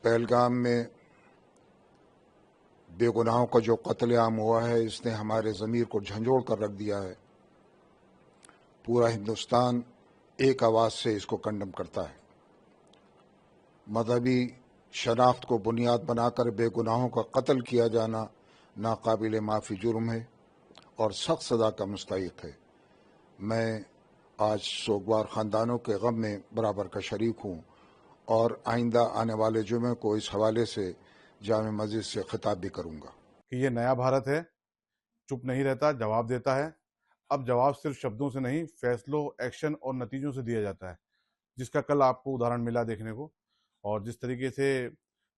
पहलगाम में बेगुनाहों का जो कत्लेआम हुआ है, इसने हमारे ज़मीर को झंझोड़ कर रख दिया है। पूरा हिंदुस्तान एक आवाज़ से इसको कंडम करता है। मजहबी शनाख्त को बुनियाद बनाकर बेगुनाहों का कत्ल किया जाना नाकाबिल माफ़ी जुर्म है और सख्त सज़ा का मुस्तहिक़ है। मैं आज सोगवार ख़ानदानों के गम में बराबर का शरीक हूँ और आइंदा आने वाले जुमे को इस हवाले से जामे मस्जिद से खिताब भी करूँगा कि ये नया भारत है, चुप नहीं रहता, जवाब देता है। अब जवाब सिर्फ शब्दों से नहीं, फैसलों, एक्शन और नतीजों से दिया जाता है, जिसका कल आपको उदाहरण मिला देखने को। और जिस तरीके से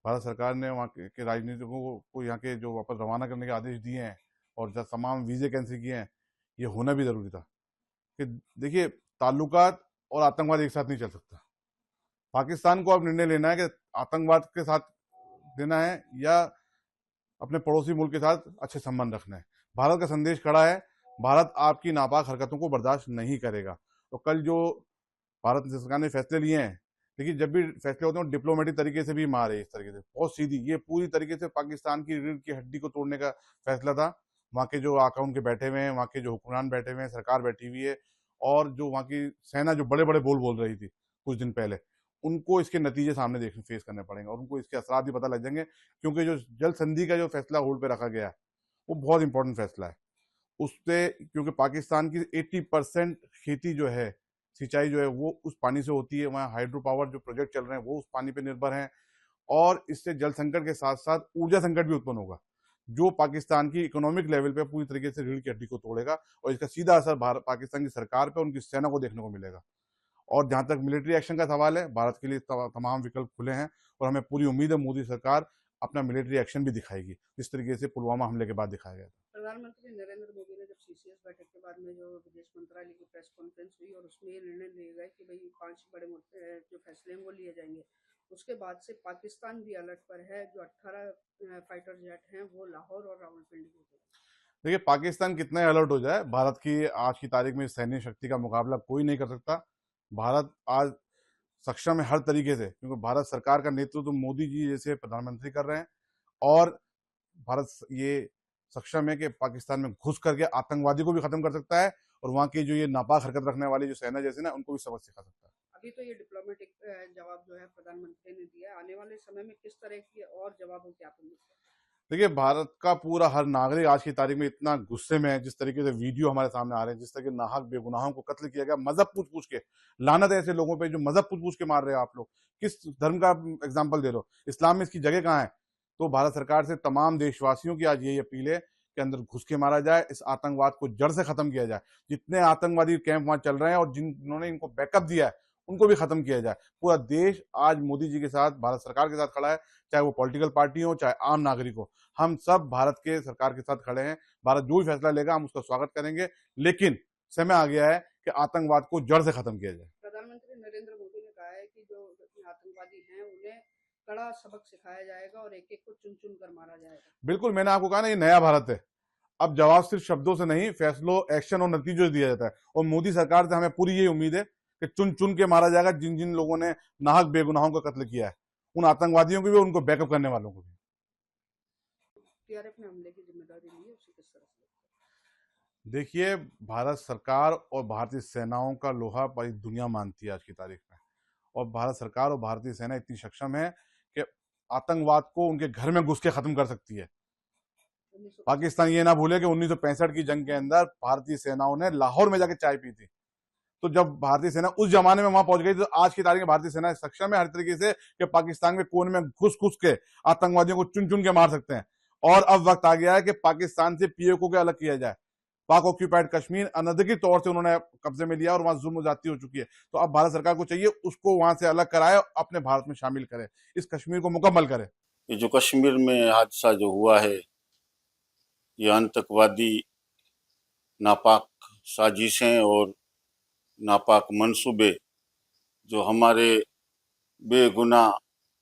भारत सरकार ने वहाँ के राजनीतिकों को यहाँ के जो वापस रवाना करने के आदेश दिए हैं और जब तमाम वीज़े कैंसिल किए हैं, ये होना भी ज़रूरी था। कि देखिए, ताल्लुकात और आतंकवाद एक साथ नहीं चल सकता। पाकिस्तान को अब निर्णय लेना है कि आतंकवाद के साथ देना है या अपने पड़ोसी मुल्क के साथ अच्छे संबंध रखना है। भारत का संदेश खड़ा है, भारत आपकी नापाक हरकतों को बर्दाश्त नहीं करेगा। तो कल जो भारत सरकार ने फैसले लिए हैं, देखिए जब भी फैसले होते हैं डिप्लोमेटिक तरीके से भी मारे, इस तरीके से बहुत सीधी, ये पूरी तरीके से पाकिस्तान की रीढ़ की हड्डी को तोड़ने का फैसला था। वहाँ के जो अकाउंट के बैठे हुए हैं, वहाँ के जो हुक्मरान बैठे हुए हैं, सरकार बैठी हुई है और जो वहाँ की सेना जो बड़े बड़े बोल रही थी कुछ दिन पहले, उनको इसके नतीजे सामने देखने फेस करने पड़ेंगे और उनको इसके असरात भी पता लग जाएंगे। क्योंकि जो जल संधि का जो फैसला होल्ड पे रखा गया है, वो बहुत इंपॉर्टेंट फैसला है। उससे क्योंकि पाकिस्तान की 80% खेती जो है, सिंचाई जो है, वो उस पानी से होती है। वहाँ हाइड्रो पावर जो प्रोजेक्ट चल रहे हैं वो उस पानी पे निर्भर हैं और इससे जल संकट के साथ साथ ऊर्जा संकट भी उत्पन्न होगा, जो पाकिस्तान की इकोनॉमिक लेवल पे पूरी तरीके से रीढ़ की हड्डी को तोड़ेगा और इसका सीधा असर पाकिस्तान की सरकार पे, उनकी सेना को देखने को मिलेगा। और जहां तक मिलिट्री एक्शन का सवाल है, भारत के लिए तमाम विकल्प खुले हैं और हमें पूरी उम्मीद है मोदी सरकार अपना मिलिट्री एक्शन भी दिखाएगी, जिस तरीके से पुलवामा हमले के बाद दिखाया गया। प्रधानमंत्री नरेंद्र मोदी ने जब सीसीएस बैठक के बाद में जो विदेश मंत्रालय की प्रेस कॉन्फ्रेंस हुई और उसमें ये निर्णय लिए गए कि भाई 5 बड़े मुद्दे जो फैसले हैं वो लिए जाएंगे, उसके बाद से पाकिस्तान भी अलर्ट पर है। जो 18 फाइटर जेट हैं वो लाहौर और रावलपिंडी को गए। देखिए, पाकिस्तान कितना अलर्ट हो जाए, भारत की आज की तारीख में सैन्य शक्ति का मुकाबला कोई नहीं कर सकता। भारत आज सक्षम है हर तरीके से, क्योंकि भारत सरकार का नेतृत्व तो मोदी जी जैसे प्रधानमंत्री कर रहे हैं और भारत ये सक्षम है कि पाकिस्तान में घुस करके आतंकवादी को भी खत्म कर सकता है और वहाँ की जो ये नापाक हरकत रखने वाली जो सेना जैसे ना, उनको भी सबक सिखा सकता है। अभी तो ये डिप्लोमेटिक जवाब जो है प्रधानमंत्री ने दिया, आने वाले समय में किस तरह के और जवाबों की आप उम्मीद करें? देखिए, भारत का पूरा हर नागरिक आज की तारीख में इतना गुस्से में है, जिस तरीके से वीडियो हमारे सामने आ रहे हैं, जिस तरह के नाहक बेगुनाहों को कत्ल किया गया मजहब पूछ पूछ के। लानत है ऐसे लोगों पे जो मजहब पूछ पूछ के मार रहे हो। आप लोग किस धर्म का एग्जाम्पल दे रहे हो? इस्लाम में इसकी जगह कहाँ है? तो भारत सरकार से तमाम देशवासियों की आज यही अपील है कि अंदर घुस के मारा जाए, इस आतंकवाद को जड़ से खत्म किया जाए। जितने आतंकवादी कैंप वहां चल रहे हैं और जिन्होंने इनको बैकअप दिया है, उनको भी खत्म किया जाए। पूरा देश आज मोदी जी के साथ, भारत सरकार के साथ खड़ा है, चाहे वो पॉलिटिकल पार्टी हो, चाहे आम नागरिक हो। हम सब भारत के सरकार के साथ खड़े हैं। भारत जो भी फैसला लेगा हम उसका स्वागत करेंगे, लेकिन समय आ गया है कि आतंकवाद को जड़ से खत्म किया जाए। प्रधानमंत्री नरेंद्र मोदी ने कहा है कि जो आतंकवादी हैं उन्हें कड़ा सबक सिखाया जाएगा और एक एक को चुन चुन कर मारा जाएगा। बिल्कुल, मैंने आपको कहा ना, ये नया भारत है। अब जवाब सिर्फ शब्दों से नहीं, फैसलों, एक्शन और नतीजों से दिया जाता है और मोदी सरकार से हमें पूरी यही उम्मीद है कि चुन चुन के मारा जाएगा जिन जिन लोगों ने नाहक बेगुनाहों का कत्ल किया है, उन आतंकवादियों को भी, उनको बैकअप करने वालों को भी। टीआरएफ ने हमले की जिम्मेदारी ली है, उसे किस तरह से? देखिए, भारत सरकार और भारतीय सेनाओं का लोहा पूरी दुनिया मानती है आज की तारीख में, और भारत सरकार और भारतीय सेना इतनी सक्षम है कि आतंकवाद को उनके घर में घुस के खत्म कर सकती है। पाकिस्तान ये ना भूले कि 1965 की जंग के अंदर भारतीय सेनाओं ने लाहौर में जाके चाय पी थी। तो जब भारतीय सेना उस जमाने में वहां पहुंच गई, तो आज की तारीख में भारतीय सेना सक्षम है हर तरीके से कि पाकिस्तान के कोने में घुस घुस के आतंकवादियों को चुन चुन के मार सकते हैं। और अब वक्त आ गया है कि पाकिस्तान से पीओके को अलग किया जाए। पाक ऑक्यूपाइड कश्मीर अनधिकृत तौर से उन्होंने कब्जे में लिया और वहां जुल्म ज्यादती हो चुकी है। तो अब भारत सरकार को चाहिए उसको वहां से अलग कराए और अपने भारत में शामिल करे, इस कश्मीर को मुकम्मल करे। ये जो कश्मीर में हादसा जो हुआ है, ये आतंकवादी नापाक साजिशें और नापाक मंसूबे जो हमारे बेगुनाह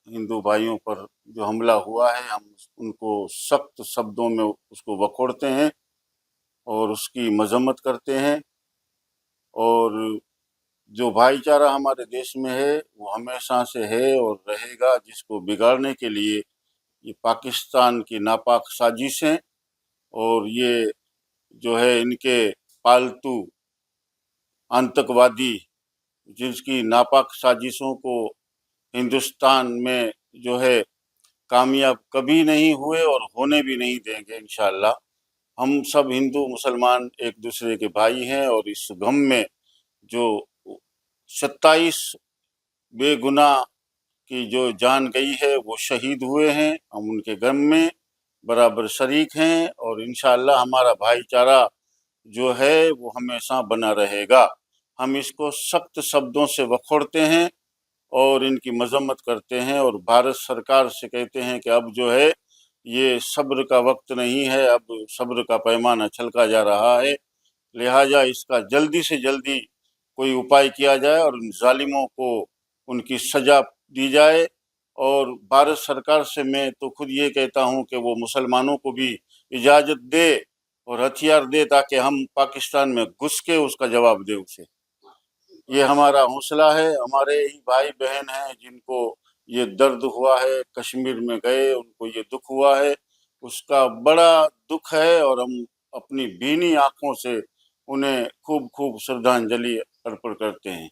हिंदू भाइयों पर जो हमला हुआ है, हम उनको सख्त शब्दों में उसको वखोड़ते हैं और उसकी मजम्मत करते हैं। और जो भाईचारा हमारे देश में है वो हमेशा से है और रहेगा, जिसको बिगाड़ने के लिए ये पाकिस्तान की नापाक साजिशें और ये जो है इनके पालतू आतंकवादी जिसकी नापाक साजिशों को हिंदुस्तान में जो है कामयाब कभी नहीं हुए और होने भी नहीं देंगे इंशाअल्लाह। हम सब हिंदू मुसलमान एक दूसरे के भाई हैं और इस गम में जो 27 बेगुनाह की जो जान गई है वो शहीद हुए हैं, हम उनके गम में बराबर शरीक हैं और इंशाअल्लाह हमारा भाईचारा जो है वो हमेशा बना रहेगा। हम इसको सख्त शब्दों से वखोड़ते हैं और इनकी मजम्मत करते हैं और भारत सरकार से कहते हैं कि अब जो है ये सब्र का वक्त नहीं है, अब सब्र का पैमाना छलका जा रहा है, लिहाजा इसका जल्दी से जल्दी कोई उपाय किया जाए और उन जालिमों को उनकी सजा दी जाए। और भारत सरकार से मैं तो खुद ये कहता हूँ कि वो मुसलमानों को भी इजाज़त दे और हथियार दे ताकि हम पाकिस्तान में घुस के उसका जवाब दें उसे। ये हमारा हौसला है, हमारे ही भाई बहन हैं जिनको ये दर्द हुआ है, कश्मीर में गए उनको ये दुख हुआ है, उसका बड़ा दुख है और हम अपनी भीनी आंखों से उन्हें खूब खूब श्रद्धांजलि अर्पण करते हैं।